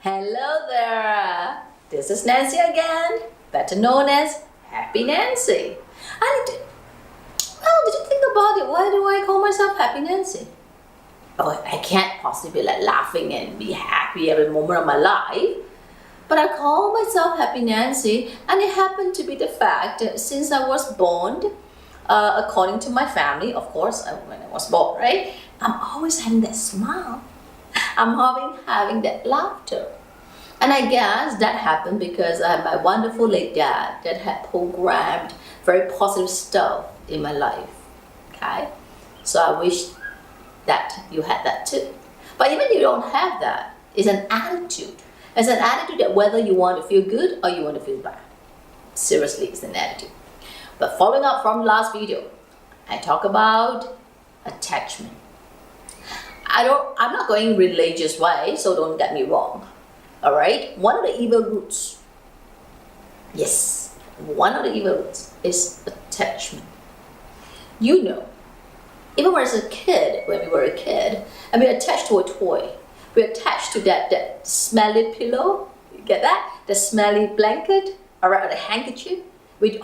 Hello there, this is Nancy again, better known as Happy Nancy. Did you think about it? Why do I call myself Happy Nancy? Oh, I can't possibly be laughing and be happy every moment of my life. But I call myself Happy Nancy, and it happened to be the fact that since I was born, according to my family, of course, when I was born, right? I'm always having that smile. I'm having that laughter. And I guess that happened because I had my wonderful late dad that had programmed very positive stuff in my life. Okay? So I wish that you had that too. But even if you don't have that, it's an attitude. It's an attitude that whether you want to feel good or you want to feel bad. Seriously, it's an attitude. But following up from the last video, I talk about attachment. I'm not going religious way, so don't get me wrong. Alright? One of the evil roots, yes, one of the evil roots is attachment. You know, even when we were a kid, and we attached to a toy, we attached to that smelly pillow, you get that? The smelly blanket, or the handkerchief, we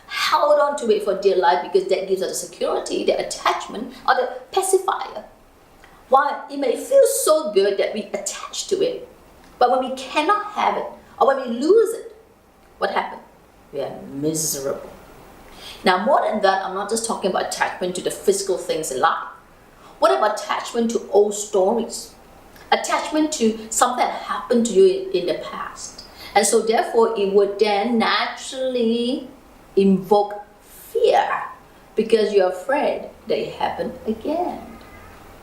held on to it for dear life because that gives us the security, the attachment, or the pacifier. While it may feel so good that we attach to it, but when we cannot have it, or when we lose it, what happens? We are miserable. Now, more than that, I'm not just talking about attachment to the physical things in life. What about attachment to old stories? Attachment to something that happened to you in the past. And so therefore, it would then naturally invoke fear because you're afraid that it happened again.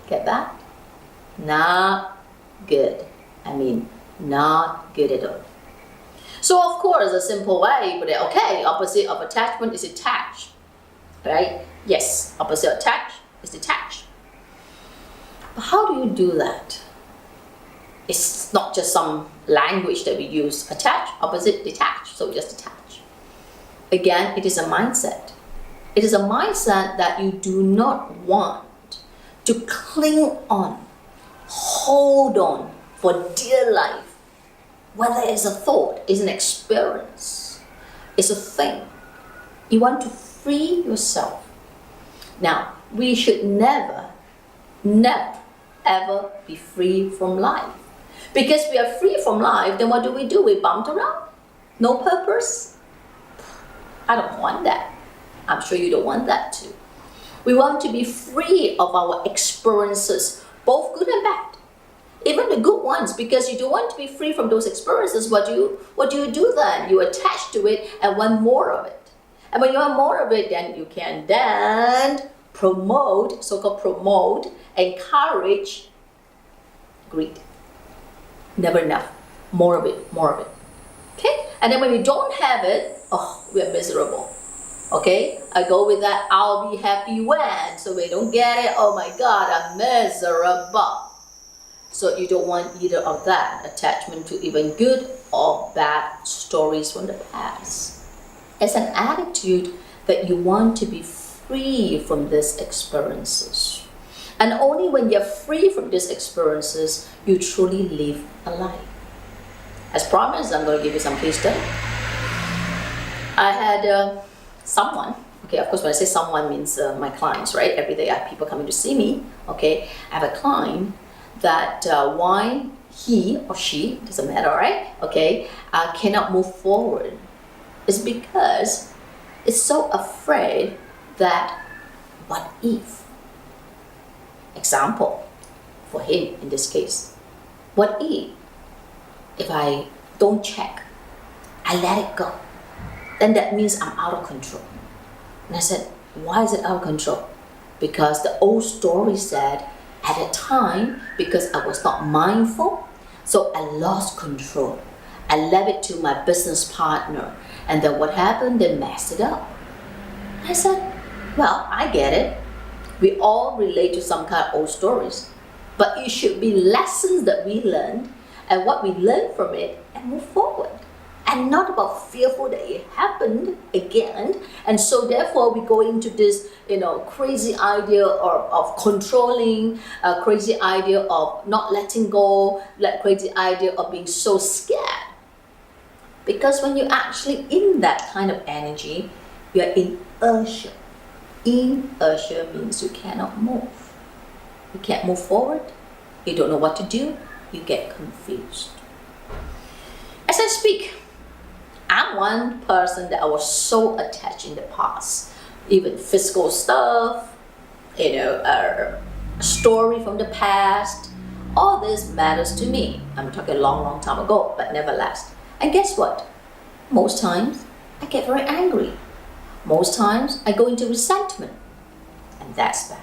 Get that? Not good. Not good at all. So of course, a simple way, but okay, opposite of attachment is attached, right? Yes, opposite of attach is detached. But how do you do that? It's not just some language that we use. Attach, opposite, detach. So just detach. Again, it is a mindset. It is a mindset that you do not want to cling on, hold on for dear life. Whether it's a thought, it's an experience, it's a thing. You want to free yourself. Now, we should never, ever be free from life. Because we are free from life, then what do? We bump around? No purpose? I don't want that. I'm sure you don't want that too. We want to be free of our experiences, both good and bad. Even the good ones, because you don't want to be free from those experiences. What do you do then? You attach to it and want more of it. And when you want more of it, then you can then promote, so-called promote, encourage greed. Never enough. More of it, more of it. Okay? And then when we don't have it, we are miserable. Okay? I go with that, I'll be happy when. So we don't get it, oh my God, I'm miserable. So you don't want either of that, attachment to even good or bad stories from the past. It's an attitude that you want to be free from these experiences. And only when you're free from these experiences, you truly live a life. As promised, I'm going to give you some case study. I had someone, okay, of course when I say someone means my clients, right? Every day I have people coming to see me, okay? I have a client that why he or she, doesn't matter, right? Okay, cannot move forward. It's because it's so afraid that what if? Example, for him in this case, what if I don't check, I let it go, then that means I'm out of control. And I said, why is it out of control? Because the old story said, at a time, because I was not mindful, so I lost control. I left it to my business partner. And then what happened? They messed it up. I said, well, I get it. We all relate to some kind of old stories. But it should be lessons that we learned and what we learn from it and move forward. And and not about fearful that it happened again. And so therefore we go into this, crazy idea of controlling, a crazy idea of not letting go, that crazy idea of being so scared. Because when you're actually in that kind of energy, you're in inertia. Inertia means you cannot move. You can't move forward. You don't know what to do. You get confused. As I speak, I'm one person that I was so attached in the past. Even physical stuff, a story from the past. All this matters to me. I'm talking a long, long time ago, but nevertheless. And guess what? Most times, I get very angry. Most times, I go into resentment. And that's bad.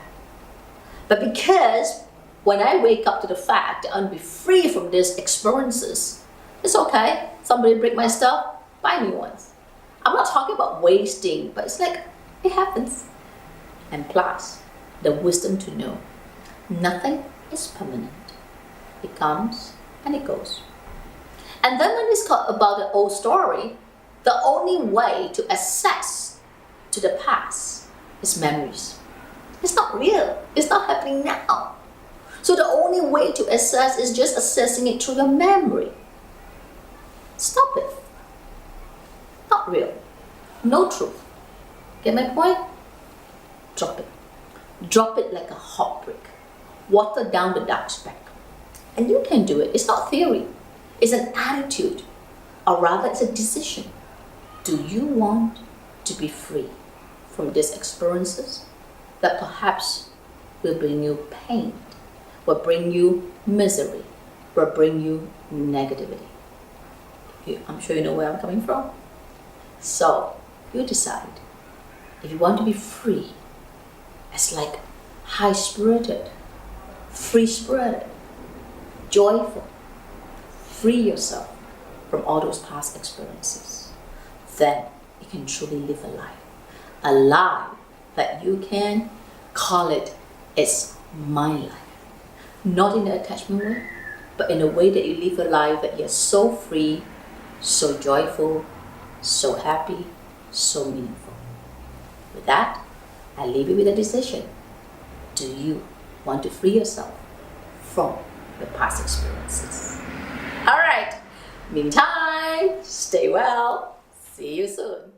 But because when I wake up to the fact that I'll be free from these experiences, it's okay. Somebody break my stuff, buy new ones. I'm not talking about wasting, but it's like, it happens. And plus, the wisdom to know nothing is permanent. It comes and it goes. And then when it's about the old story, the only way to access to the past is memories. It's not real. It's not happening now. So the only way to access is just accessing it through your memory. Stop it. Not real. No truth. Get my point? Drop it. Drop it like a hot brick. Water down the dark speck. And you can do it. It's not theory. It's an attitude. Or rather, it's a decision. Do you want to be free from these experiences that perhaps will bring you pain, will bring you misery, will bring you negativity? I'm sure you know where I'm coming from. So, you decide. If you want to be free, as like high-spirited, free-spirited, joyful, free yourself from all those past experiences, then you can truly live a life. A life that you can call it, it's my life. Not in an attachment way, but in a way that you live a life that you're so free, so joyful, so happy, so meaningful. With that, I leave you with a decision. Do you want to free yourself from your past experiences? All right. Meantime, stay well. See you soon.